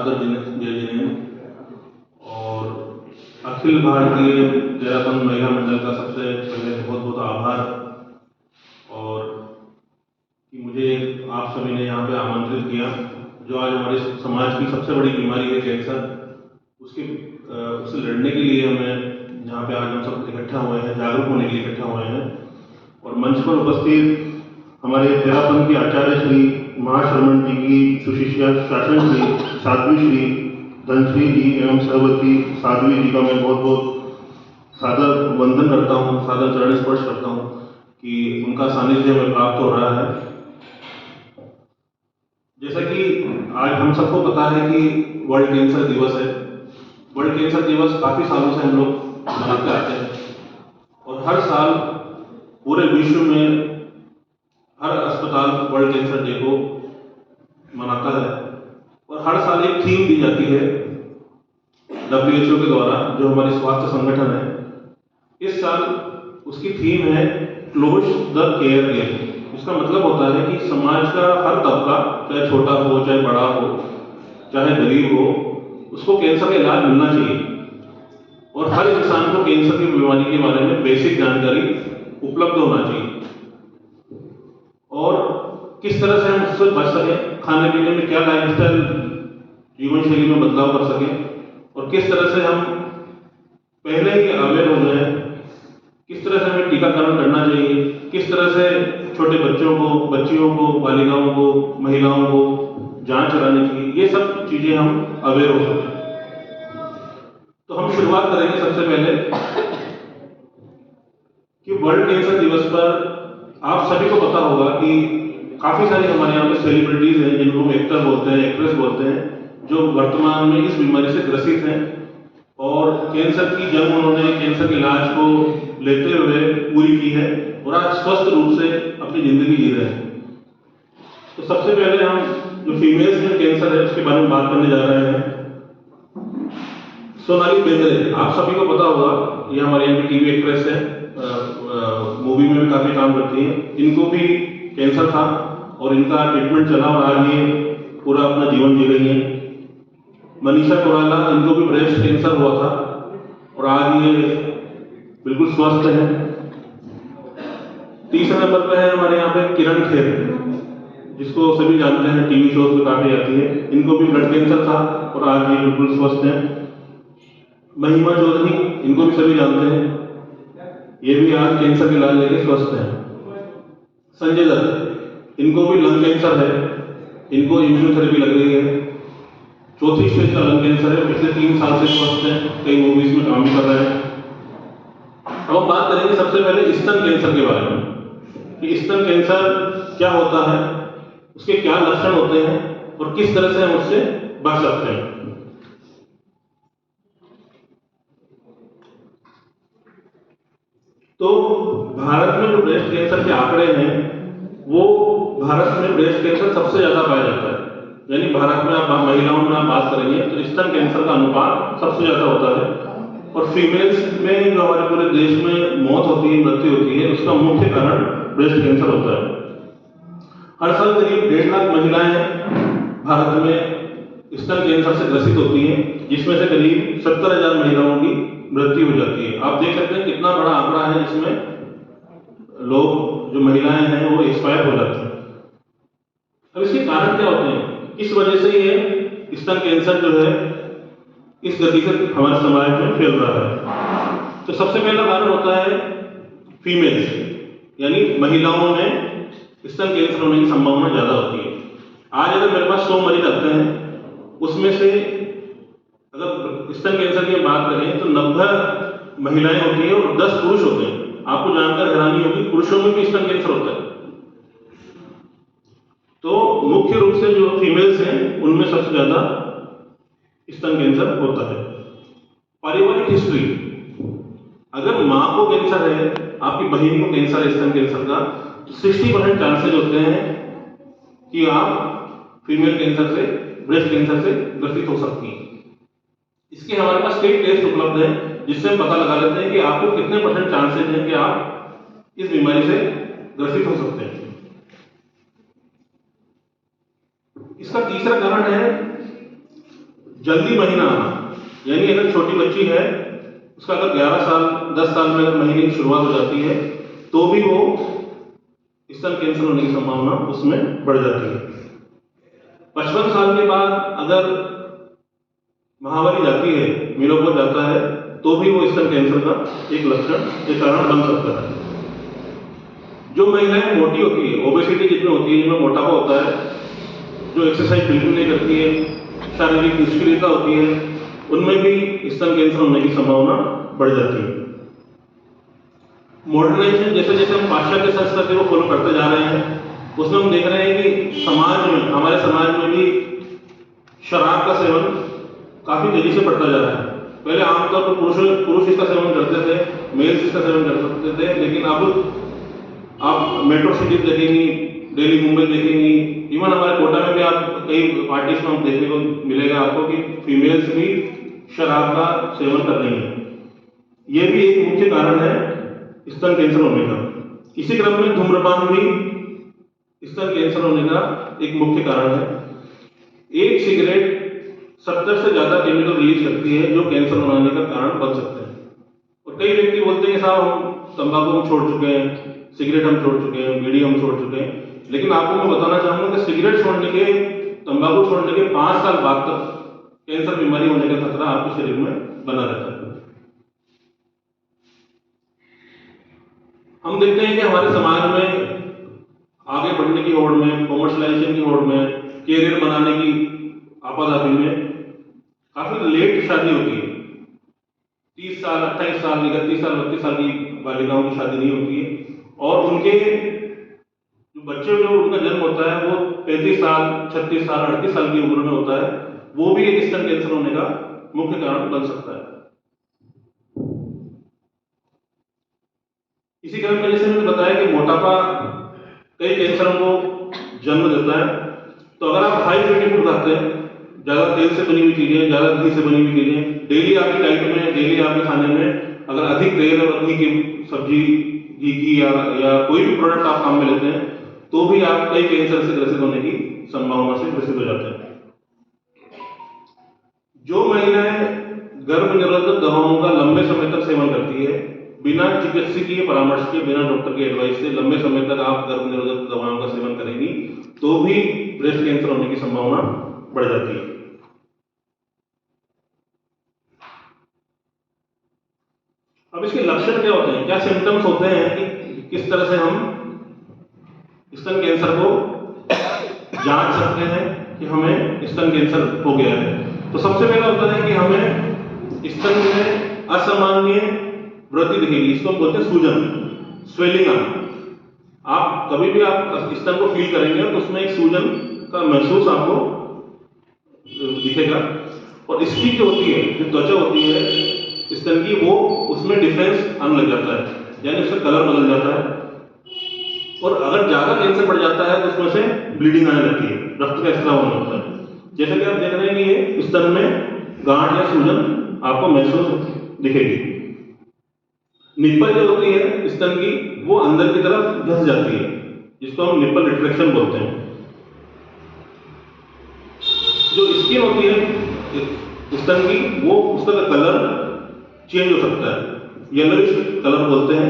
सादर जय जिनेन्द्र और अखिल भारतीय देहरादून महिला मंडल का सबसे पहले बहुत बहुत आभार और कि मुझे आप सभी ने यहाँ पे आमंत्रित किया। जो आज हमारे समाज की सबसे बड़ी बीमारी है कैंसर, उससे लड़ने के लिए हमें यहाँ पे आज हम सब इकट्ठा हुए हैं, जागरूक होने के लिए इकट्ठा हुए हैं। और मंच पर उपस्थित हमारे देहरादून के आचार्य श्री महाशरमण जी की सुशिष्या शासन श्री साध्वी श्री धनश्री जी एवं सहवती साध्वी जी का मैं बहुत बहुत सादर वंदन करता हूँ, सादर चरण स्पर्श करता हूँ कि उनका सानिध्य हमें प्राप्त हो रहा है। जैसा कि आज हम सबको पता है कि वर्ल्ड कैंसर दिवस है। वर्ल्ड कैंसर दिवस काफ़ी सालों से हम लोग मनाते आते हैं और हर साल पूरे विश्व में हर अस्पताल वर्ल्ड कैंसर डे को मनाता है और हर साल एक थीम दी जाती है WHO के द्वारा, जो हमारी स्वास्थ्य संगठन है। इस साल उसकी थीम है क्लोज द केयर गैप। इसका मतलब होता है कि समाज का हर तबका, चाहे छोटा हो चाहे बड़ा हो चाहे गरीब हो, उसको कैंसर का इलाज मिलना चाहिए और हर इंसान को कैंसर की बीमारी के बारे में बेसिक जानकारी उपलब्ध होना चाहिए और किस तरह से हम उससे बच सकें, खाने पीने में क्या लाइफस्टाइल जीवन शैली में बदलाव कर सकें और किस तरह से हम पहले ही अवेयर हो गए, किस तरह से हमें टीकाकरण करना चाहिए, किस तरह से छोटे बच्चों को, बच्चियों को, बालिकाओं को, महिलाओं को जांच करानी चाहिए, ये सब चीजें हम अवेयर हो सकते हैं। तो हम शुरुआत करेंगे सबसे पहले कि वर्ल्ड कैंसर दिवस पर आप सभी को पता होगा कि काफी सारी हमारे यहाँ पे सेलिब्रिटीज हैं जिनको हम एक्टर बोलते हैं, एक्ट्रेस बोलते हैं, जो वर्तमान में इस बीमारी से ग्रसित हैं और कैंसर की जंग उन्होंने कैंसर के इलाज को लेते हुए पूरी की है और आज स्वस्थ रूप से अपनी जिंदगी जी रहे हैं। तो सबसे पहले हम जो फीमेल्स में कैंसर है उसके बारे में बात करने जा रहे हैं। सोनाली बेंद्रे, आप सभी को पता होगा, ये हमारे यहाँ की टीवी एक्ट्रेस है, मूवी में भी काफी काम करती हैं। इनको भी कैंसर था और इनका ट्रीटमेंट चला और आज ये पूरा अपना जीवन जी रही है। मनीषा कोइराला, इनको भी ब्रेस्ट कैंसर हुआ था और आज ये बिल्कुल स्वस्थ है। तीसरे नंबर पे है हमारे यहाँ पे किरण खेर, जिसको सभी जानते हैं, टीवी शोज में काफी आती है। इनको भी ब्लड कैंसर था और आज ये बिल्कुल स्वस्थ है। महिमा चौधरी, इनको भी सभी जानते हैं, ये भी आज कैंसर के इलाज लेके स्वस्थ है। संजय दत्त, इनको भी लंग कैंसर है, इनको इम्यूनोथेरेपी लग रही है। चौथी स्टेज का लंग कैंसर है, पिछले 3 साल से स्वस्थ हैं, कई मूवीज में काम भी कर रहे हैं। अब हम बात करेंगे सबसे पहले स्तन कैंसर के बारे में कि स्तन कैंसर क्या होता है, उसके क्या लक्षण होते हैं और किस तरह से हम उससे बच सकते हैं। तो भारत में जो ब्रेस्ट कैंसर के आंकड़े हैं, वो भारत में ब्रेस्ट कैंसर सबसे ज्यादा पाया जाता है। यानी भारत में आप महिलाओं में आप बात करेंगे तो स्तन कैंसर का अनुपात सबसे ज्यादा होता है और फीमेल्स में जो हमारे पूरे देश में मौत होती है, मृत्यु होती है, उसका मुख्य कारण ब्रेस्ट कैंसर होता है। हर साल करीब 1.5 लाख महिलाएं भारत में स्तन कैंसर से ग्रसित होती हैं, जिसमें से करीब 70,000 महिलाओं की मृत्यु हो जाती है। आप देख सकते हैं कितना बड़ा आंकड़ा है, जिसमें लोग, जो महिलाएं हैं, वो एक्सपायर हो जाती हैं। अब इसके कारण क्या होते हैं? इस वजह से ये स्तन कैंसर जो है इस गति से हमारे समाज में फैल रहा है। तो सबसे पहला कारण होता है फीमेल्स, यानी महिलाओं में स्तन कैंसर होने की संभावना ज्यादा होती है। आज अगर मेरे पास 100 मरीज आते हैं, उसमें से अगर स्तन कैंसर की बात करें तो 90 महिलाएं होती है और 10 पुरुष होते हैं। आपको जानकर हैरानी होगी, पुरुषों में भी स्तन कैंसर होता है। तो मुख्य रूप से जो फीमेल्स हैं उनमें सबसे ज्यादा स्तन कैंसर होता है। पारिवारिक हिस्ट्री, अगर मां को कैंसर है, आपकी बहन को कैंसर है स्तन कैंसर का, तो 60% चांसेज होते हैं कि आप फीमेल कैंसर से, ब्रेस्ट कैंसर से ग्रसित हो सकती हैं। इसके हमारे पास कई टेस्ट उपलब्ध हैं जिससे हम पता लगा लेते हैं कि आपको कितने % चांसेज हैं कि आप इस बीमारी से ग्रसित हो सकते हैं। इसका तीसरा कारण है जल्दी महीना आना, यानी अगर छोटी बच्ची है उसका अगर 11 साल 10 साल में अगर महीने की शुरुआत हो जाती है तो भी वो स्तन कैंसर होने की संभावना उसमें बढ़ जाती है। 55 साल के बाद अगर महावारी जाती है, मेनोपॉज जाता है, तो भी वो स्तन कैंसर का एक लक्षण, एक कारण बन सकता है। जो महिलाएं मोटी होती है, ओबेसिटी जितनी होती है, जिनमें मोटापा होता है, जो एक्सरसाइज बिल्कुल नहीं करती है, शारीरिक निष्क्रियता होती है, उनमें भी स्तन कैंसर होने की संभावना बढ़ जाती है। मॉडर्नाइजेशन जैसे जैसे हम पाश्चात्य संस्कृति को फॉलो करते जा रहे हैं, उसमें हम देख रहे हैं कि समाज में, हमारे समाज में भी शराब का सेवन काफी तेजी से बढ़ता जा रहा है। पहले आमतौर पर पुरुष इसका सेवन करते थे, मेल्स इसका सेवन कर सकते थे, लेकिन अब आप मेट्रो सिटीज देखेंगी, दिल्ली मुंबई देखेंगी, इवन हमारे कोटा में भी आप कई पार्टीज में देखने को मिलेगा आपको कि फीमेल्स भी शराब का सेवन कर रही हैं। ये भी एक मुख्य कारण है स्तन कैंसर होने का। इसी क्रम में धूम्रपान भी स्तन कैंसर होने का एक मुख्य कारण है। एक सिगरेट 70 से ज्यादा केमिकल रिलीज करती है जो कैंसर होने का कारण बन सकते हैं। और कई व्यक्ति बोलते हैं साहब हम तंबाकू हम छोड़ चुके हैं, सिगरेट हम छोड़ चुके हैं, बीड़ी हम छोड़ चुके हैं, लेकिन आपको मैं बताना चाहूंगा कि सिगरेट छोड़ने के, तंबाकू छोड़ने के 5 साल बाद तक कैंसर बीमारी होने का खतरा आपके शरीर में बना रहता है। हम देखते हैं कि हमारे समाज में आगे बढ़ने की होड़ में, कॉमर्शलाइजेशन की होड़ में, कैरियर बनाने की आपाधापी में काफी लेट शादी होती है। 30 साल, 28 साल, 31 साल, 32 साल की बालिकाओं की शादी नहीं होती है, और उनके जो बच्चे जो उनका जन्म होता है वो 35 साल, 36 साल, 38 साल की उम्र में होता है। वो भी एक स्तन कैंसर होने का मुख्य कारण बन सकता है। इसी क्रम में जैसे मैंने बताया कि मोटापा कई कैंसरों को जन्म देता है। तो अगर आप हाई फैटी फूड खाते हैं, ज्यादा तेल से बनी हुई चीजें, ज्यादा घी से बनी हुई चीजें, डेली आपकी डाइट में, डेली आपके खाने में अगर अधिक तेल और घी की सब्जी, घी की या कोई भी प्रोडक्ट आप काम में लेते हैं, तो भी आप कई कैंसर से ग्रसित होने की संभावना से ग्रसित हो जाते हैं। जो महिलाएं गर्भ निरोधक दवाओं का लंबे समय तक सेवन करती है, बिना चिकित्सकीय परामर्श के, बिना डॉक्टर के एडवाइस से लंबे समय तक आप गर्भ निरोधक दवाओं का सेवन करेंगी, तो भी ब्रेस्ट कैंसर होने की संभावना बढ़ जाती है। अब इसके लक्षण क्या होते हैं, क्या सिम्टम्स होते हैं कि किस तरह से हम स्तन कैंसर को जांच सकते हैं कि हमें स्तन कैंसर हो गया है। तो सबसे पहला होता है कि हमें स्तन में असामान्य वृद्धि दिखेगी, इसको हम बोलते हैं सूजन, स्वेलिंग आना। आप कभी भी आप स्तन को फील करेंगे तो उसमें एक सूजन का महसूस आपको दिखेगा। और इसकी जो होती है, जो त्वचा होती है स्तन की, वो उसमें डिफरेंस आने लग जाता है, यानी उसका कलर बदल जाता है। और अगर ज्यादा कैंसर बढ़ जाता है तो उसमें से ब्लीडिंग आने लगती है, रक्त का स्राव होने लगता है। जैसा कि आप देख रहे हैं कि ये स्तन में गांठ या सूजन आपको महसूस दिखेगी। निप्पल जो होती है स्तन की, वो अंदर की तरफ धंस जाती है, जिसको हम निप्पल रिट्रैक्शन बोलते हैं। जो स्किन होती है स्तन की, वो उसका कलर चेंज हो सकता है, येलोइश कलर बोलते हैं,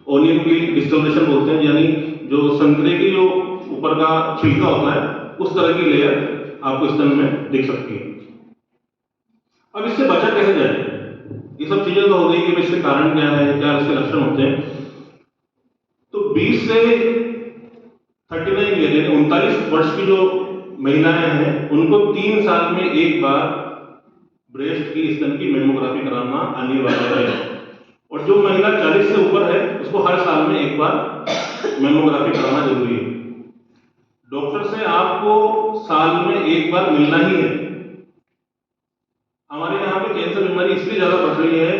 ओनियन पील डिस्कलरेशन बोलते हैं, यानी जो संतरे की जो ऊपर का छिलका होता है उस तरह की लेयर आपको स्तन में दिख सकती है। अब इससे बचा कैसे जाए? ये सब चीजें तो हो गई कि इसके कारण क्या है, क्या इसके लक्षण होते हैं। तो 20 से 39 ईयर यानी 39 वर्ष की जो महिलाएं हैं, उनको 3 साल में एक बार ब्रेस्ट की, स्तन की मेमोग्राफी कराना अनिवार्य है। और जो महिला 40 से ऊपर है, उसको हर साल में एक बार मेमोग्राफी कराना जरूरी है। डॉक्टर से आपको साल में एक बार मिलना ही है। हमारे यहाँ पे कैंसर बीमारी इसलिए ज्यादा बढ़ रही है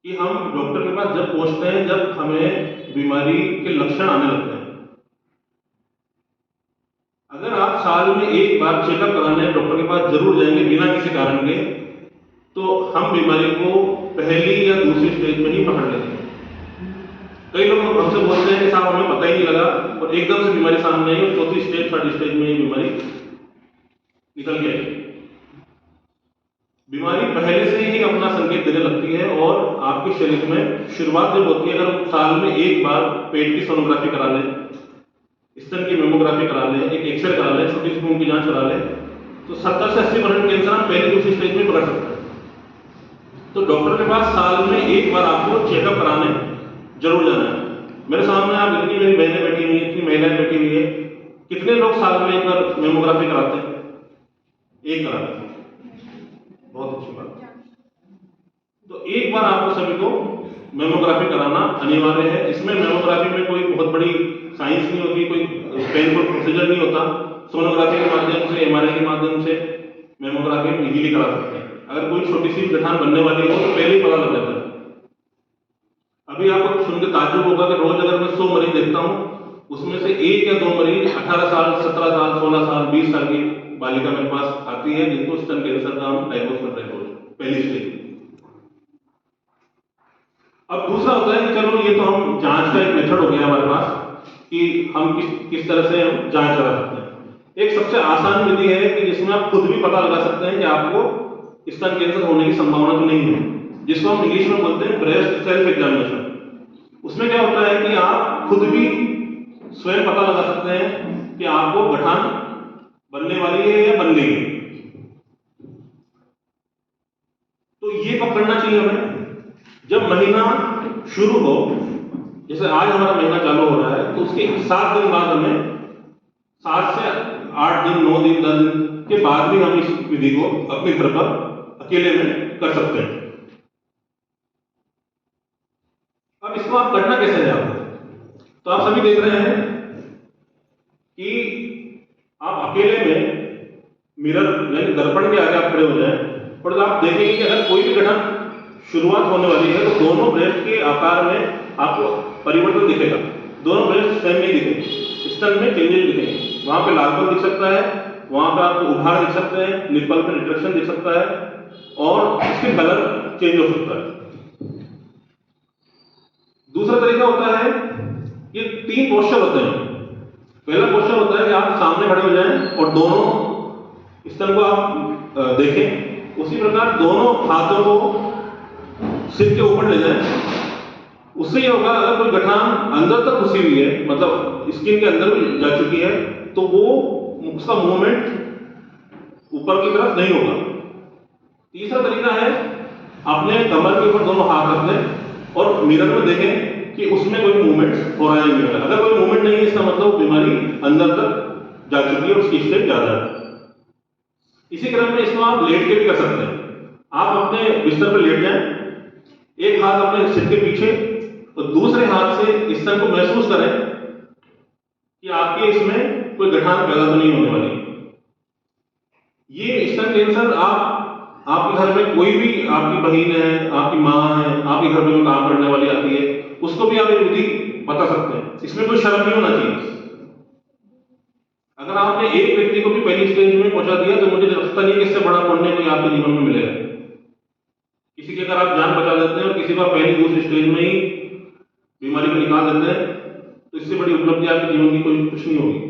कि हम डॉक्टर के पास जब पहुंचते हैं, जब हमें बीमारी के लक्षण आने लगते हैं। अगर आप साल में एक बार चेकअप कराने डॉक्टर के पास जरूर जाएंगे बिना किसी कारण के, तो हम बीमारी को पहली या दूसरी स्टेज में ही पकड़ लेंगे। कई लोग हमसे बोलते हैं कि साहब हमें पता ही नहीं लगा और एकदम से बीमारी सामने आई और चौथी स्टेज, थर्ड स्टेज में ये बीमारी निकल के आई। पहले से ही अपना संकेत देने लगती है और आपके शरीर में शुरुआत जब होती है, अगर साल में एक बार पेट की सोनोग्राफी करा लें, स्तन की मेमोग्राफी करा लें, एक एक्सरे करा लें, छोटी सी खून की जांच करा लें, तो 70 से 80% कैंसर हम पहली दूसरी स्टेज में पकड़ सकते हैं। तो डॉक्टर के पास साल में एक बार आपको चेकअप कराने जरूर जाना है। मेरे सामने आप इतनी मेरी बहनें बैठी हुई हैं, इतनी महिलाएं बैठी हुई है, कितने लोग साल में एक बार मेमोग्राफी कराते हैं? एक कराते हैं, बहुत अच्छी बात। तो एक बार आपको सभी को मेमोग्राफी कराना अनिवार्य है। इसमें मेमोग्राफी में कोई बहुत बड़ी साइंस नहीं होती, कोई पेनफुल प्रोसीजर नहीं होता। सोनोग्राफी के माध्यम से, एमआरआई के माध्यम से मेमोग्राफी हम इजीली करा सकते हैं। अगर कोई छोटी सी गठान बनने वाली हो तो पहले ही पता लग जाता है। अभी आपको सुनकर ताज्जुब होगा कि रोज अगर मैं 100 मरीज देखता हूं, उसमें से 1 या 2 मरीज 18 साल, 17 साल, 16 साल, 20 साल की बालिका मेरे पास आती है जिनको स्तन कैंसर का हम डायग्नोज कर रहे हैं रोज, पहली स्टेज। अब दूसरा होता है कि चलो ये तो हम जांच का एक मेथड हो गया हमारे पास कि हम किस तरह से हम जांच करा सकते हैं। एक सबसे आसान विधि है कि जिसमें आप खुद भी पता लगा सकते हैं कि आपको स्तन कैंसर होने की संभावना तो नहीं है, जिसको हम इंग्लिश में बोलते हैं ब्रेस्ट सेल्फ एग्जामिनेशन। उसमें क्या होता है कि आप खुद भी स्वयं पता लगा सकते हैं कि आपको गठान बनने वाली है या बन गई है। तो ये कब करना चाहिए हमें? जब महीना शुरू हो, जैसे आज हमारा महीना चालू हो रहा है, तो उसके 7 दिन बाद हमें 7 से 8 दिन, 9 दिन, 10 दिन के बाद भी हम इस विधि को अपने घर पर अकेले में कर सकते हैं। अब इसको आप करना कैसे है आपको? तो आप सभी देख रहे हैं कि आप अकेले में मिरर यानी दर्पण के आगे आप खड़े हो जाएं और आप देखेंगे कि अगर कोई भी गठन शुरुआत होने वाली है तो दोनों ब्रेस्ट के आकार में आपको परिवर्तन दिखेगा। दोनों ब्रेस्ट सेम नहीं दिखेंगे, स्तन में चेंजेस दिखेंगे। वहां पे लालपन दिख सकता है, वहां पे आपको उभार दिख सकते हैं, निप्पल पे रिट्रैक्शन दिख सकता है और इसके कलर चेंज हो सकता है। दूसरा तरीका होता है, ये 3 पोस्चर होते हैं। पहला पोस्चर होता है कि आप सामने खड़े हो जाएं और दोनों स्तन को आप देखें। उसी प्रकार दोनों हाथों को सिर के ऊपर ले जाएं। उससे ये होगा, अगर कोई गठान अंदर तक घुसी हुई है, मतलब स्किन के अंदर भी जा चुकी है, तो वो उसका मूवमेंट ऊपर की तरफ नहीं होगा। तीसरा तरीका है, अपने कमर के ऊपर दोनों हाथ रख लें और मिरर में देखें कि उसमें कोई मूवमेंट हो रहा है नहीं हो रहा है। अगर कोई मूवमेंट नहीं है, इसका मतलब बीमारी अंदर तक जा चुकी है और उसकी स्टेज ज्यादा है। इसी क्रम में इसको आप लेट के भी कर सकते हैं। आप अपने बिस्तर पर लेट जाएं, एक हाथ अपने सिर के पीछे और दूसरे हाथ से स्तन को महसूस करें कि आपके इसमें कोई गठान पैदा तो नहीं होने वाली। ये स्तन कैंसर आपके घर में कोई भी आपकी बहन है, आपकी माँ है, आपके घर में कोई काम करने वाली आती है, उसको भी आप ये विधि बता सकते हैं। इसमें कोई शर्म नहीं होना चाहिए। अगर आपने एक व्यक्ति को भी पहली स्टेज में पहुंचा दिया तो मुझे लगता नहीं कि इससे बड़ा पुण्य कोई आपके जीवन में मिलेगा। किसी की अगर आप जान बचा देते हैं और किसी को पहली दूसरी स्टेज में ही बीमारी को निकाल देते हैं, तो इससे बड़ी उपलब्धि आपके जीवन की कोई कुछ नहीं होगी।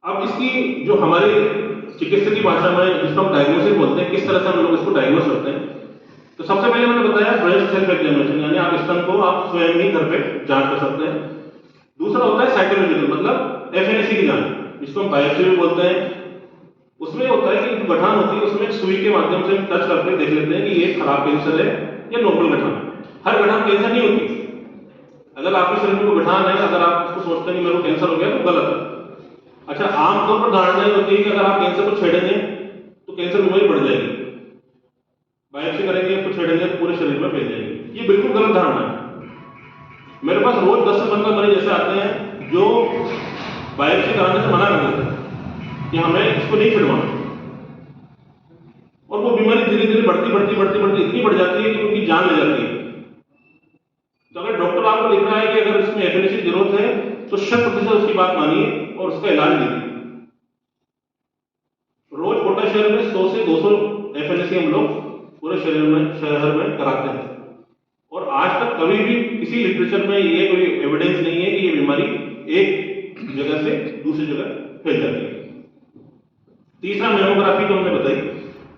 अब इसकी जो हमारी चिकित्सा की भाषा में जिसको हम डायग्नोसिस बोलते हैं, किस तरह से हम लोग इसको डायग्नोस करते हैं, तो सबसे पहले मैंने बताया ब्रेस्ट सेल्फ एग्जामिनेशन, यानी आप स्तन को आप स्वयं ही घर पे जांच कर सकते हैं। दूसरा होता है साइटोलॉजिकल, मतलब एफएनएसी की जांच, जिसको हम बायोप्सी भी बोलते हैं। उसमें होता है कि जो गठान होती है उसमें एक सुई के माध्यम से टच करके देख लेते हैं कि ये खराब कैंसर है या नॉर्मल गठान है। हर गठान कैंसर नहीं होती। अगर आपके शरीर में कोई गठान है, अगर आप उसको सोचते हैं कि मेरे को कैंसर हो गया, तो गलत है। अच्छा, आमतौर पर धारणा ये होती है कि अगर आप कैंसर को छेड़ेंगे तो कैंसर बीमारी बढ़ जाएगी, बायोप्सी करेंगे तो छेड़ेंगे तो पूरे शरीर में फैल जाएगी। ये बिल्कुल गलत धारणा है। मेरे पास रोज 10 से 15 मरीज ऐसे आते हैं जो बायोप्सी कराने से मना कर देते हैं कि हमें इसको नहीं छिड़वाना, और वो बीमारी धीरे धीरे बढ़ती इतनी बढ़ जाती है कि उनकी जान ले जाती है। तो अगर डॉक्टर आपको लिख रहा है कि अगर इसमें एफएनएसी की जरूरत है तो 100% उसकी बात मानिए और उसका इलाज लीजिए। रोज कोटा शहर में 100 से 200 एफएनएसी हम लोग पूरे शहर में कराते हैं, और आज तक कभी भी किसी लिटरेचर में ये कोई एविडेंस नहीं है कि ये बीमारी एक जगह से दूसरी जगह फैल जाती है। तीसरा मेमोग्राफी जो हमने बताई,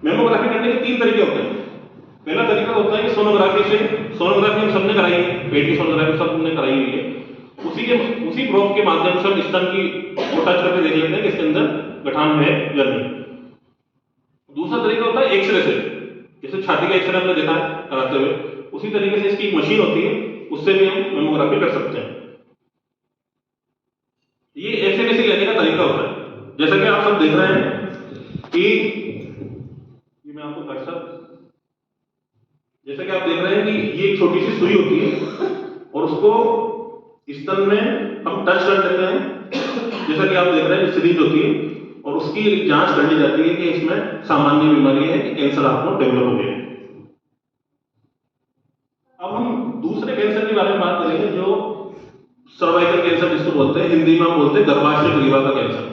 मेमोग्राफी करने के 3 तरीके होते हैं। पहला तरीका होता है कि सोनोग्राफी हम सबने कराई है, पेट की सोनोग्राफी सबने कराई हुई है। उसी प्रोब के माध्यम से हम स्तन की को टच करके देख लेते हैं कि इसके अंदर गठान है या नहीं। दूसरा तरीका होता है एक्सरे से, जैसे छाती का एक्सरे हमने देखा है कराते हुए, उसी तरीके से इसकी एक मशीन होती है, उससे भी हम मेमोग्राफी कर सकते हैं। ये ऐसे कैसे लेने का तरीका होता है, जैसा कि आप सब देख रहे हैं कि ये मैं आपको कर्सर, जैसा कि आप देख रहे हैं कि ये एक छोटी सी सुई होती है और उसको स्तन में हम टच कर लेते हैं, जैसा कि आप देख रहे हैं सिरिंज होती है और उसकी जांच कर ली जाती है कि इसमें सामान्य बीमारी है कि कैंसर आपको डेवलप हो गया है। अब हम दूसरे कैंसर के बारे में बात करेंगे, जो सर्वाइकल कैंसर जिसको बोलते हैं, हिंदी में हम बोलते हैं गर्भाशय ग्रीवा का कैंसर।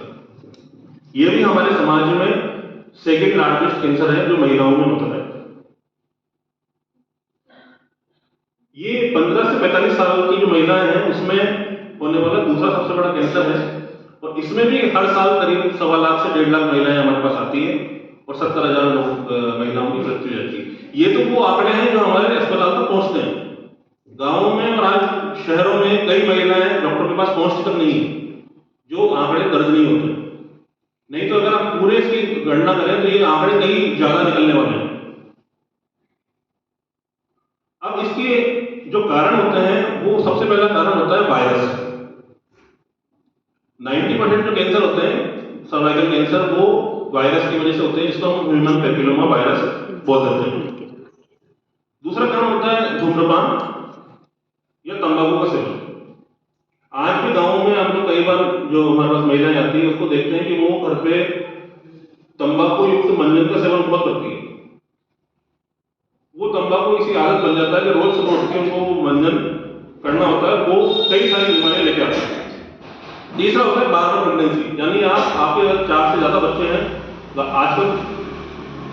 ये भी हमारे समाज में सेकेंड लार्जेस्ट कैंसर है जो महिलाओं में होता है। ये 15 से 45 साल की जो महिलाएं हैं उसमें होने वाला दूसरा सबसे बड़ा कैंसर है और इसमें भी हर साल करीब 1.25 लाख से 1.5 लाख महिलाएं हमारे पास आती है और 70,000 महिलाओं की मृत्यु हो जाती है। ये तो वो आंकड़े हैं जो हमारे अस्पताल तक पहुंचते हैं। गांवों में और आज शहरों में कई महिलाएं डॉक्टर के पास पहुंचती तक नहीं है, जो आंकड़े दर्ज नहीं होते। नहीं तो अगर आप पूरे इसकी गणना करें तो ये आंकड़े कई ज्यादा निकलने वाले हैं। अब इसके जो कारण होते हैं, वो सबसे पहला कारण होता है वायरस। 90% जो कैंसर होते हैं सर्वाइकल कैंसर, वो वायरस की वजह से होते हैं, जिसको हम ह्यूमन पैपिलोमा वायरस बोल देते हैं। दूसरा कारण होता है धूम्रपान या तंबाकू का सेवन। आज भी गांवों में हम लोग कई बार जो हमारे पास महिलाएं आती है उसको देखते हैं कि वो घर पे तंबाकू युक्त मंजन का सेवन बहुत करती है। वो तंबाकू इसी आदत बन जाता है कि रोज सुबह उठ के उनको मंजन करना होता है, वो कई सारी बीमारियां लेके आता है। तीसरा होता है बार बार प्रेगनेंसी, यानी आपके अगर 4 से ज्यादा बच्चे हैं, आजकल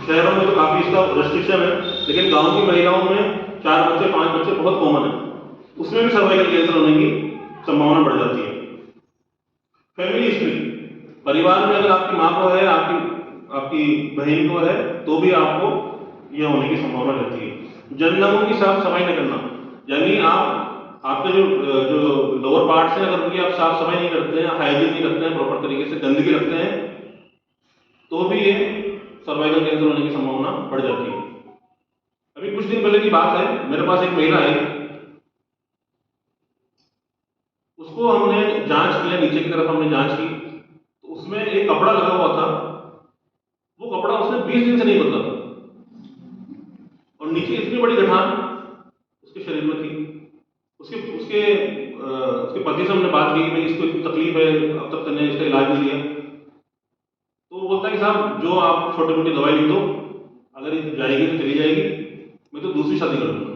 शहरों में तो काफी इसका रेस्ट्रिक्शन है, लेकिन गांव की महिलाओं में 4 बच्चे 5 बच्चे बहुत कॉमन है, उसमें भी सर्वाइकल कैंसर होने की संभावना बढ़ जाती है। फैमिली हिस्ट्री, परिवार में अगर आपकी माँ को है, आपकी बहन को है, तो भी आपको यह होने की संभावना रहती है। जन्मों की साफ सफाई न करना, यानी आपके जो लोअर पार्ट्स हैं, अगर उनकी आप साफ सफाई नहीं करते हैं, हाइजीन नहीं रखते हैं, प्रॉपर तरीके से गंदगी रखते हैं, तो भी ये सर्वाइकल कैंसर होने की संभावना बढ़ जाती है। अभी कुछ दिन पहले की बात है, मेरे पास एक महिला आई, उसको हमने जांच किया, नीचे की तरफ हमने जांच की, तो उसमें एक कपड़ा लगा हुआ था, वो कपड़ा उसने 20 दिन से नहीं बदला और नीचे इतनी बड़ी गठान उसके शरीर में थी। उसके पति से हमने बात की कि भाई इसको इतनी तकलीफ है, अब तक मैंने इसका इलाज नहीं लिया, तो वो बोलता है कि साहब जो आप छोटी मोटी दवाई लिख दो, अगर ये जाएगी तो चली जाएगी, मैं तो दूसरी शादी कर दूंगा।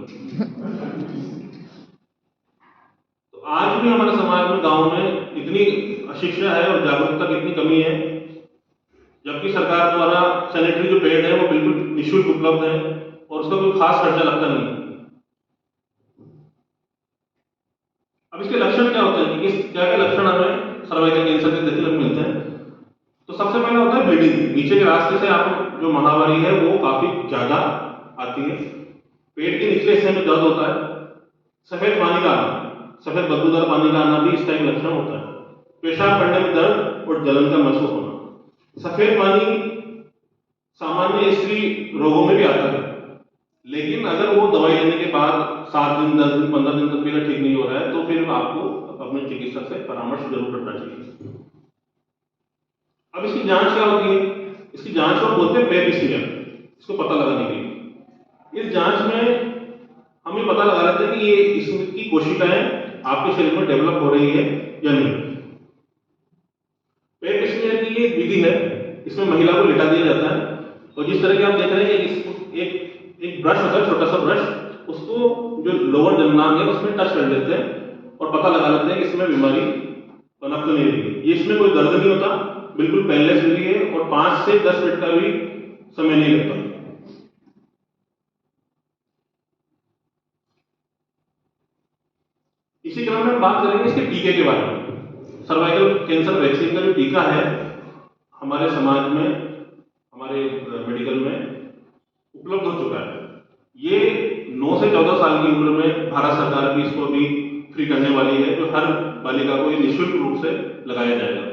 तो आज भी हमारे समाज में, गांव में इतनी अशिक्षा है और जागरूकता की इतनी कमी है, जबकि सरकार द्वारा सैनिटरी जो पैड है वो बिल्कुल निःशुल्क उपलब्ध है और उसका कोई खास खर्चा लगता नहीं। अब इसके लक्षण क्या होते हैं, कि क्या क्या लक्षण हमें सर्वाइकल कैंसर के देखने को मिलते हैं? तो सबसे पहले होता है ब्लीडिंग, नीचे के रास्ते से आपको जो महामारी है वो काफी ज्यादा आती है। पेट के निचले हिस्से में दर्द होता है, सफेद पानी का आना, सफेद बदबूदार पानी का आना भी इसका एक लक्षण होता है। पेशाब करने में दर्द और जलन का महसूस होना। सफेद पानी सामान्य स्त्री रोगों में भी आता है, लेकिन अगर वो दवाई लेने के बाद 7 दिन 10 दिन 15 दिन तक भी अगर ठीक नहीं हो रहा है, तो फिर आपको अपने चिकित्सक से परामर्श जरूर करना चाहिए। अब इसकी जांच क्या होती है? इसकी जांच को बोलते हैं पेप स्मीयर, इसको पता लगाने के लिए। इस जांच में हम ये पता लगा लेते हैं कि ये इसकी कोशिकाएं आपके शरीर में डेवलप हो रही है या नहीं। पेप स्मीयर की ये विधि है, इसमें महिला को लिटा दिया जाता है और जिस तरह के आप देख रहे हैं कि एक ब्रश होता है, छोटा सा ब्रश, उसको जो लोअर जननांग है उसमें टच कर लेते हैं और पता लगा लेते हैं कि इसमें बीमारी पनप तो नहीं रही। ये इसमें कोई दर्द नहीं होता, बिल्कुल पेनलेस विधि है और 5 से 10 मिनट का भी समय नहीं लगता। इसी क्रम में हम बात करेंगे इसके टीके के बारे में। सर्वाइकल कैंसर वैक्सीन का जो टीका है हमारे समाज में, हमारे मेडिकल में उपलब्ध हो चुका है। ये 9 से 14 साल की उम्र में भारत सरकार भी इसको अभी फ्री करने वाली है, जो हर बालिका को ये निःशुल्क रूप से लगाया जाएगा।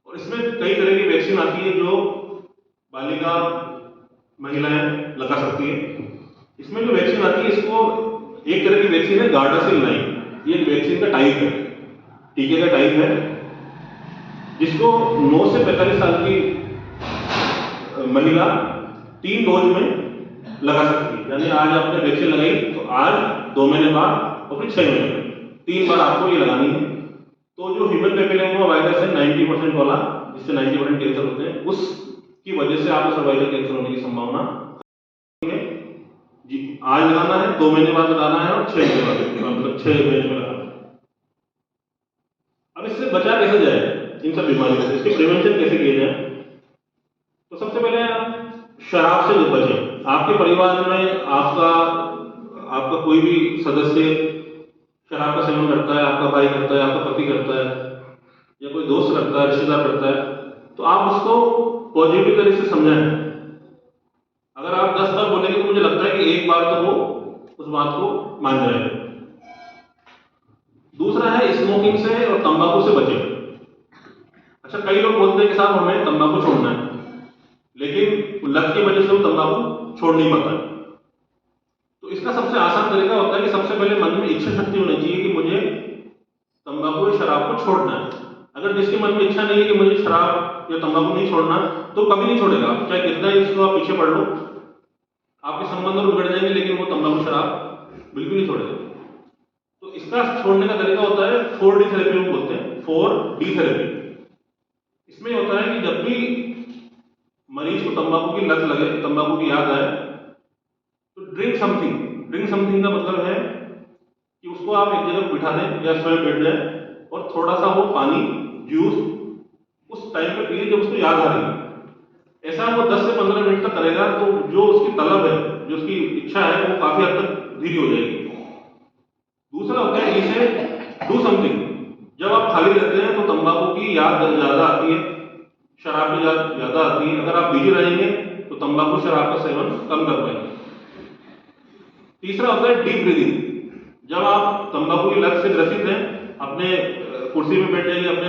और इसमें कई तरह की वैक्सीन आती है जो बालिका महिलाएं लगा सकती है। इसमें जो वैक्सीन आती है, इसको एक तरह की वैक्सीन है गार्डासिल 9, ये एक वैक्सीन का टाइप है, टीके का टाइप है, जिसको 9 से 45 साल की महिला 3 डोज में लगा सकती है। यानी आज आपने वैक्सीन लगाई तो आज 2 महीने बाद और फिर 6 महीने में 3 बार आपको ये लगानी है। तो जो ह्यूमन पेपिलोमा वायरस है 90% वाला, जिससे 90% कैंसर होते हैं, उसकी वजह से आपको सर्वाइकल कैंसर होने की संभावना है जी। आज लगाना है, 2 महीने बाद लगाना है और 6 महीने बाद, मतलब 6 महीने में लगाना है। अब इससे बचा कैसे जाए इन सब बीमारियों से, इसके प्रिवेंशन कैसे किया जाए? तो सबसे पहले आप शराब से बचें। आपके परिवार में आपका कोई भी सदस्य शराब का सेवन करता है, आपका भाई करता है, आपका पति करता है, या कोई दोस्त करता है, रिश्तेदार करता है, तो आप उसको पॉजिटिव तरीके से समझाएं। अगर आप 10 बार बोलेंगे तो मुझे लगता है कि एक बार तो वो उस बात को मान जाएगा। दूसरा है स्मोकिंग से और तंबाकू से बचें। अच्छा, कई लोग बोलते हैं कि साहब हमें तंबाकू छोड़ना है, लेकिन लत की वजह से वो तंबाकू छोड़ नहीं पाता है। तो इसका सबसे आसान तरीका होता है कि सबसे पहले मन में इच्छा शक्ति होनी चाहिए कि मुझे तंबाकू या शराब को छोड़ना है। अगर जिसके मन में इच्छा नहीं है कि मुझे शराब या तंबाकू नहीं छोड़ना, तो कभी नहीं छोड़ेगा, चाहे कितना ही इसको आप पीछे पड़ लो, आपके संबंध और बिगड़ जाएंगे, लेकिन वो तंबाकू शराब बिल्कुल नहीं छोड़ेगा। तो इसका छोड़ने का तरीका होता है 4D थेरेपी, हम बोलते हैं 4D थेरेपी। इसमें होता है कि जब भी मरीज को तंबाकू की लत लगे, तंबाकू की याद आए, तो ड्रिंक समथिंग। ड्रिंक समथिंग का मतलब है कि उसको आप एक जगह बिठा दें या स्वयं बैठ जाए और थोड़ा सा वो पानी, जूस उस टाइम पे पिए जब उसको याद आ रही है। ऐसा वो 10 से 15 मिनट तक करेगा, तो जो उसकी तलब है, जो उसकी इच्छा है, वो काफी हद तक धीरे हो जाएगी। दूसरा होता है इसे डू समथिंग। जब आप खाली रहते हैं तो तंबाकू की याद ज्यादा आती है, शराब की याद ज्यादा आती है। अगर आप बिजी रहेंगे तो तंबाकू शराब का सेवन कम कर पाएंगे। तीसरा होता है डीप ब्रीदिंग। जब आप तंबाकू की लत से ग्रसित हैं, अपने कुर्सी पे बैठ जाइए, अपने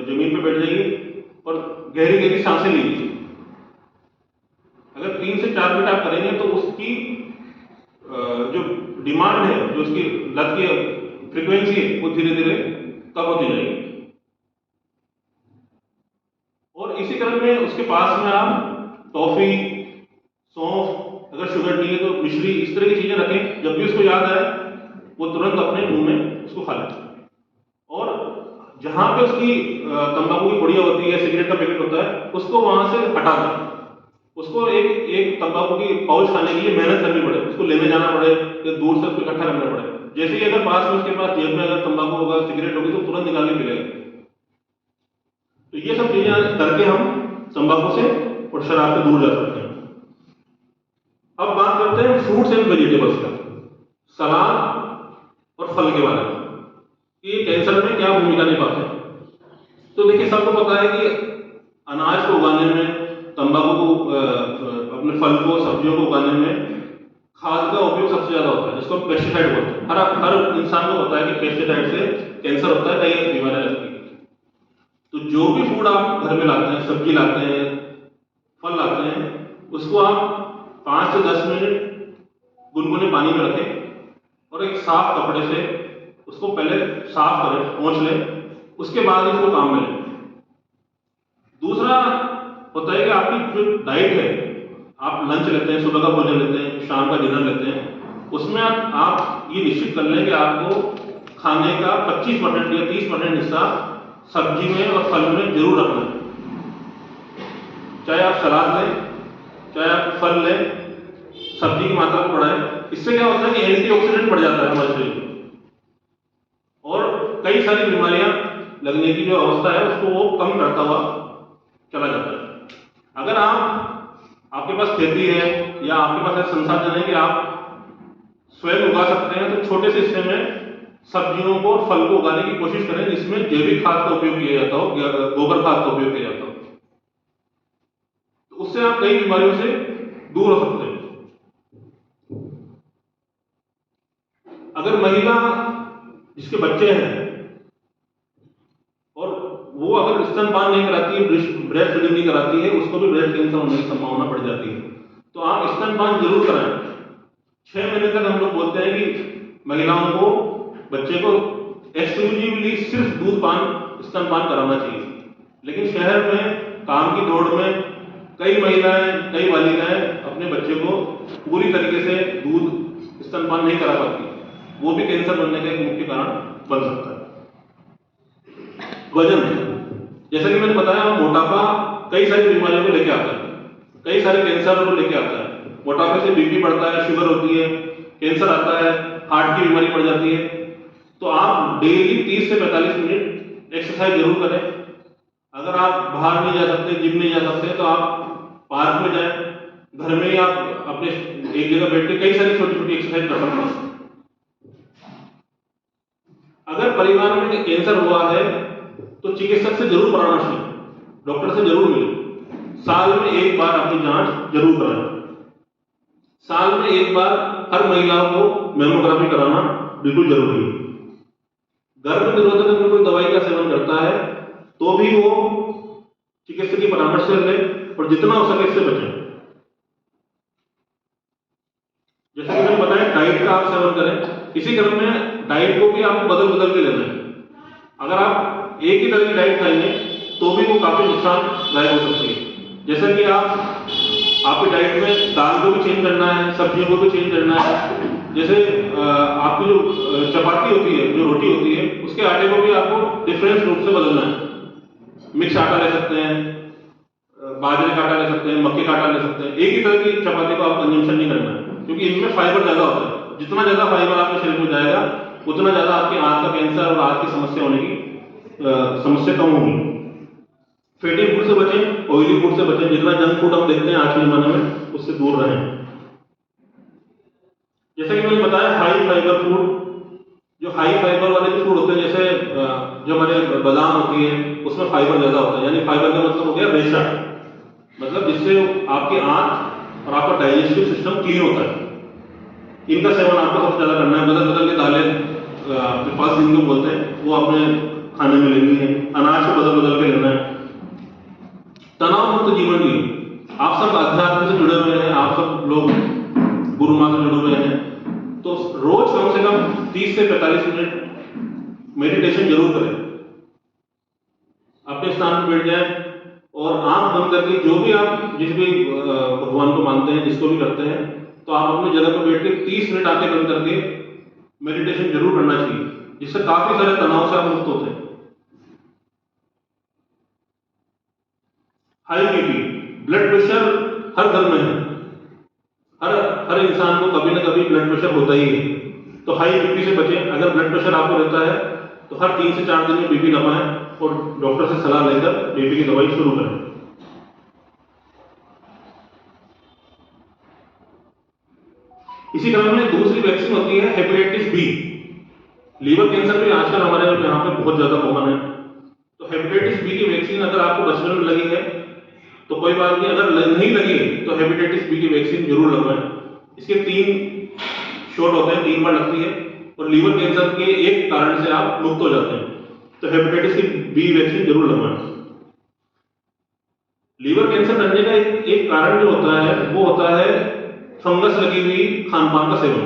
जमीन पे बैठ जाइए और गहरी गहरी सांसें लीजिए। अगर 3 से 4 मिनट आप करेंगे तो उसकी जो डिमांड है, जो उसकी लत की फ्रीक्वेंसी है, वो धीरे धीरे कम होती जाएगी। और इसी क्रम में उसके पास में आप टॉफी, सौंफ, अगर शुगर नहीं है तो मिश्री, इस तरह की चीजें रखें। जब भी उसको याद आए वो तुरंत अपने मुंह में उसको खा ले। और जहां पे उसकी तंबाकू की पुड़िया होती है, सिगरेट का पैकेट होता है, उसको वहां से हटा दें। उसको एक तंबाकू की पाउच खाने के लिए मेहनत करनी पड़े, उसको लेने जाना पड़े या दूर से उसको इकट्ठा करना पड़े। जैसे ही अगर पास में उसके पास जेब में अगर तंबाकू होगा, सिगरेट होगी, तो तुरंत निकाल के पी लेगा। तो ये सब चीजें करके हम तंबाकू से और शराब से दूर जा सकते हैं। अब बात करते हैं फ्रूट्स एंड वेजिटेबल्स का, सलाद और फल के बारे में, कि कैंसर में क्या भूमिका निभाते हैं। तो देखिए, सबको पता है कि अनाज को उगाने में, तंबाकू को, अपने फल को, सब्जियों को उगाने में खाद का उपयोग सबसे ज्यादा होता है, जिसको हम पेस्टिसाइड बोलते हैं। हर इंसान को पता है कि पेस्टिसाइड से कैंसर होता है, कई बीमारियां लगती है। तो जो भी फूड आप घर में लाते हैं, सब्जी लाते हैं, फल लाते हैं, उसको आप 5 से 10 मिनट गुनगुने पानी में रखें और एक साफ कपड़े से उसको पहले साफ करें, पोंछ लें, उसके बाद उसको काम में लें। दूसरा होता है कि आपकी जो डाइट है, आप लंच लेते हैं, सुबह का भोजन लेते हैं, शाम का डिनर लेते हैं, उसमें आप ये निश्चित कर लें कि आपको खाने का 25% या 30% हिस्सा सब्जी में और फल में जरूर रखना है। चाहे आप सलाद लें, चाहे आप फल लें, सब्जी की मात्रा को बढ़ाएं। इससे क्या होता है कि एंटीऑक्सीडेंट बढ़ जाता है हमारे शरीर में, और कई सारी बीमारियां लगने की जो अवस्था है उसको वो कम करता हुआ चला जाता है। अगर आपके पास खेती है या आपके पास ऐसे संसाधन है कि आप स्वयं उगा सकते हैं, तो छोटे से हिस्से में सब्जियों को और फल को उगाने की कोशिश करें, जिसमें जैविक खाद का उपयोग किया जाता हो, गोबर खाद का उपयोग किया जाता हो। तो उससे आप कई बीमारियों से दूर हो सकते हैं। अगर महिला जिसके बच्चे हैं और वो अगर स्तनपान नहीं कराती है, ब्रेस्ट फीडिंग नहीं कराती है, उसको भी ब्रेस्ट कैंसर होने की संभावना बढ़ जाती है। तो आप स्तनपान जरूर कराएं। 6 महीने तक हम लोग बोलते हैं कि महिलाओं को, बच्चे को एक्सक्लूसिवली सिर्फ दूध पान, स्तनपान कराना चाहिए। लेकिन शहर में काम की दौड़ में कई महिलाएं, कई बालिकाएं अपने बच्चे को पूरी तरीके से दूध, स्तनपान नहीं करा पाती, वो भी कैंसर बनने का एक मुख्य कारण बन सकता है। वजन, जैसा कि मैंने बताया, मोटापा कई सारी बीमारियों को लेके आता है, कई सारे कैंसर को लेके आता है। मोटापे से बीपी बढ़ता है, शुगर होती है, कैंसर आता है, हार्ट की बीमारी बढ़ जाती है। तो आप डेली 30 से 45 मिनट एक्सरसाइज जरूर करें। अगर आप बाहर नहीं जा सकते, जिम नहीं जा सकते, तो आप पार्क में जाएं, घर में ही आप अपने एक जगह बैठ के कई सारी छोटी छोटी एक्सरसाइज कर सकते हैं। अगर परिवार में कैंसर हुआ है तो चिकित्सक से जरूर परामर्श लें, डॉक्टर से जरूर मिलें। साल में एक बार अपनी जांच जरूर कराएं। साल में एक बार हर महिलाओं को मेमोग्राफी कराना बिल्कुल जरूरी है। गर्भ निरोधक में कोई दवाई का सेवन करता है तो भी वो चिकित्सक की परामर्श से ले, और जितना हो सके इससे बचें। जैसे कि मैंने बताया, डाइट का आप सेवन करें। इसी क्रम में डाइट को भी आपको बदल बदल के लेना है। अगर आप एक ही तरह की डाइट खाएंगे तो भी वो काफी नुकसानदायक हो सकती है। जैसे कि आपकी डाइट में दाल को भी चेंज करना है, सब्जियों को भी चेंज करना है। जैसे आपकी जो चपाती होती है, जो रोटी होती है, उसके आटे को भी आपको डिफरेंस रूप से बदलना है। मिक्स आटा ले सकते हैं, बाजरे का आटा ले सकते हैं, मक्के का आटा ले सकते हैं। एक ही तरह की चपाती को आप कंजम्पशन नहीं करना है, क्योंकि इनमें फाइबर ज्यादा होता है। जितना ज्यादा फाइबर आपके शरीर में जाएगा, उतना ज्यादा आपके आंत का कैंसर और आंत की समस्या होने की समस्या कम होगी। फैटी फूड से बचें, ऑयली फूड से बचें। जितना जंक फूड हम देखते हैं आज के जमाने में, उससे दूर रहें। जैसे कि मैंने बताया, हाई फाइबर फूड, जो हाई फाइबर वाले जो फूड होते हैं, जैसे जो हमारे बादाम होती है, उसमें फाइबर ज्यादा होता है। यानी फाइबर का मतलब हो गया रेशा, मतलब जिससे आपकी आंत और आपका डाइजेस्टिव सिस्टम क्लीन होता है। इनका सेवन आपको सबसे ज्यादा करना है। बदल बदल के दालें, पास जिनको बोलते हैं, वो अपने खाने में लेनी है। अनाज को बदल बदल के लेना है। तनाव मुक्त जीवन जी, आप सब अध्यात्म से जुड़े हुए हैं, आप सब लोग गुरु माँ से जुड़े हुए हैं, तो रोज कम से कम 30 से 45 मिनट मेडिटेशन जरूर करें। अपने स्थान पर बैठ जाएं और आंख बंद करके, जो भी आप जिस भी भगवान को मानते हैं, जिसको भी करते हैं, तो आप अपनी जगह पर बैठ के 30 मिनट आंखें बंद करके मेडिटेशन जरूर करना चाहिए, जिससे काफी सारे तनाव से आप मुक्त होते हैं। हाई बीपी, ब्लड प्रेशर हर घर में है। हर इंसान को कभी ना कभी ब्लड प्रेशर होता ही है। तो हाई बीपी से बचें। अगर ब्लड प्रेशर आपको रहता है तो हर 3 से 4 दिन में बीपी नापाएं और डॉक्टर से सलाह लेकर बीपी की दवाई शुरू करें। इसी क्रम में दूसरी वैक्सीन होती है हेपेटाइटिस बी। लीवर कैंसर भी आजकल हमारे यहाँ पे बहुत ज्यादा कॉमन है। तो हेपेटाइटिस बी की वैक्सीन अगर आपको बचपन में लगी है तो कोई बात नहीं, अगर नहीं लगी तो हेपेटाइटिस बी की वैक्सीन जरूर लगवाएं। इसके 3 शॉट होते हैं, 3 बार लगती है, और लीवर कैंसर के एक कारण से आप मुक्त हो जाते हैं। तो हेपेटाइटिस की बी वैक्सीन जरूर लगवाएं। लीवर कैंसर बनने का एक कारण जो होता है, वो होता है फंगस लगी हुई खान पान का सेवन।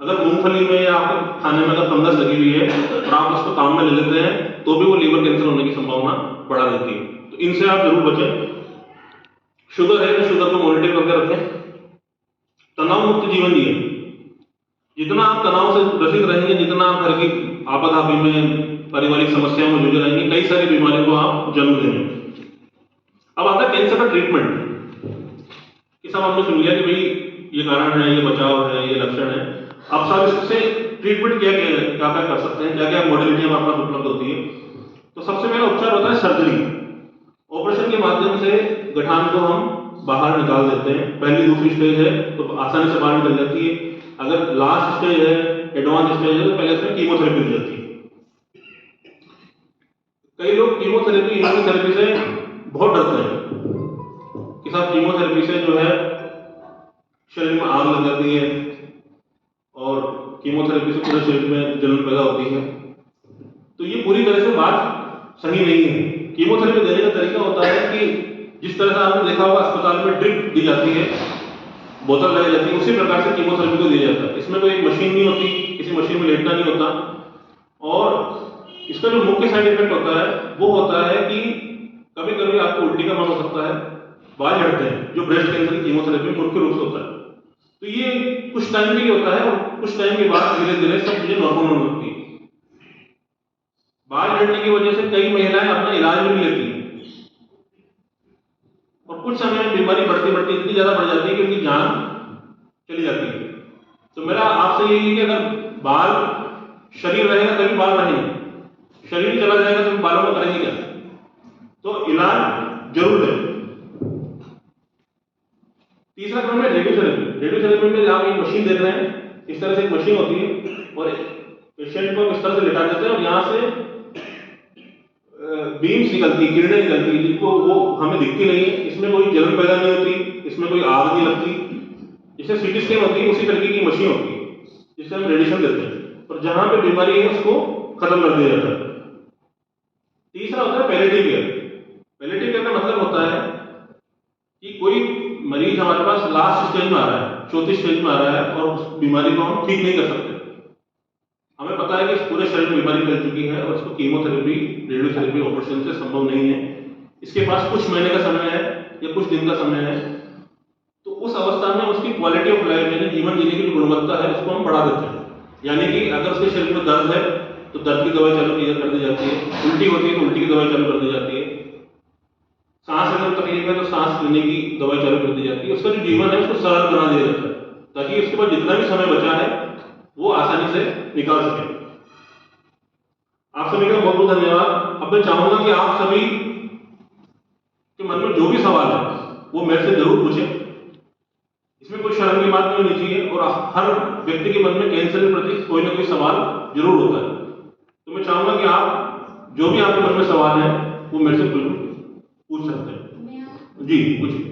अगर मूंगफली में या आपके खाने में अगर फंगस लगी हुई है और आप उसको काम में ले लेते हैं, तो भी वो लीवर कैंसर होने की संभावना बढ़ा देती है। तो इनसे आप जरूर बचें। शुगर है तो शुगर को मॉनिटर करके रखें। तनाव मुक्त जीवन जिए। जितना आप तनाव से ग्रसित रहेंगे, जितना आप घर की आपाधापी में, पारिवारिक समस्याओं में जुड़े रहेंगे, कई सारी बीमारियों को आप जन्म देंगे। अब आता है कैंसर का ट्रीटमेंट। कि सब हमने सुन लिया कि भाई ये कारण है, ये बचाव है, ये लक्षण है। अब साहब इससे ट्रीटमेंट क्या क्या कर सकते हैं, क्या क्या मॉडलिटी हमारे पास उपलब्ध होती है। तो सबसे पहला उपचार होता है सर्जरी। ऑपरेशन के माध्यम से गठान को हम बाहर निकाल देते हैं। पहली दूसरी स्टेज है तो आसानी से बाहर निकल जाती है। अगर लास्ट स्टेज है, एडवांस स्टेज है, तो पहले इसमें कीमोथेरेपी दी जाती है। कई लोग कीमोथेरेपी, इम्यूनोथेरेपी से बहुत डरते हैं कि साहब कीमोथेरेपी से जो है शरीर में आग लग जाती है और कीमोथेरेपी कीमोथेरेपी से पूरे शरीर में जलन पैदा होती है, तो ये पूरी तरह से बात सही नहीं है। कीमोथेरेपी देने का तरीका होता है कि जिस तरह से आपने देखा होगा अस्पताल में ड्रिप दी जाती है, बोतल लगाई जाती है, उसी प्रकार से कीमोथेरेपी को दिया जाता है। इसमें कोई मशीन नहीं होती, किसी मशीन में लेटना नहीं होता, और इसका जो मुख्य साइड इफेक्ट होता है वो होता है कि कभी कभी आपको उल्टी का मन हो सकता है, बाल झड़ते हैं, जो ब्रेस्ट कैंसर की कीमोथेरेपी मुख्य रूप से होता है। तो ये कुछ टाइम के लिए होता है और कुछ टाइम के बाद धीरे धीरे सब चीजें नॉर्मल होने लगती है। बाल झड़ने की वजह से कई महिलाएं अपना इलाज भी नहीं लेती और कुछ समय में बीमारी बढ़ती बढ़ती इतनी ज्यादा बढ़ जाती है कि उनकी जान चली जाती है। तो मेरा आपसे यही है कि अगर बाल शरीर रहेगा तभी बाल रहेंगे, शरीर चला जाएगा तो बालों में करेंगे क्या? तो इलाज जरूर है। तीसरा क्रम है रेडियोथेरेपी। रेडियोथेरेपी में आप एक मशीन देख रहे हैं, इस तरह से एक मशीन होती है और पेशेंट को इस तरह से लिटा देते हैं और यहाँ से बीम्स निकलती है, किरणें निकलती है, जिनको वो हमें दिखती नहीं है। इसमें कोई जलन पैदा नहीं होती, इसमें कोई आग नहीं लगती। जिससे सीटी स्कैन होती है उसी तरीके की मशीन होती है जिससे हम रेडिएशन देते हैं और जहां पे बीमारी है उसको खत्म कर दिया जाता है। तीसरा होता है पैलेटिव केयर। पैलेटिव केयर का मतलब होता है कि कोई मरीज हमारे पास लास्ट स्टेज में आ रहा है, चौथी स्टेज में आ रहा है और उस बीमारी को हम ठीक नहीं कर सकते। हमें पता है कि इस पूरे शरीर में बीमारी फैल चुकी है और इसको कीमोथेरेपी, रेडियोथेरेपी, ऑपरेशन से संभव नहीं है। इसके पास कुछ महीने का समय है या कुछ दिन का समय है। तो उस अवस्था में उसकी क्वालिटी ऑफ लाइफ, यानी जीवन जीने की जो गुणवत्ता है, उसको हम बढ़ा देते हैं। यानी कि अगर उसके शरीर में दर्द है तो दर्द की दवाई चालू कर दी जाती है, उल्टी होती है तो उल्टी की दवाई चालू कर दी जाती है, सांस लेने में तकलीफ है तो सांस लेने की दवाई चालू कर दी जाती है। उसका जो जीवन है उसको सरल बना दिया जाता है ताकि उसके बाद जितना भी समय बचा है वो आसानी से निकाल सके। आप सभी का बहुत बहुत धन्यवाद। अब मैं चाहूंगा कि आप सभी के मन में जो भी सवाल है वो मेरे से जरूर पूछें। इसमें कोई शर्म की बात नहीं होनी चाहिए और हर व्यक्ति के मन में कैंसर के प्रति कोई ना कोई सवाल जरूर होता है। तो मैं चाहूंगा कि आप जो भी आपके मन में सवाल है वो मेरे से बिल्कुल पूछ सकते हैं। जी पूछिए।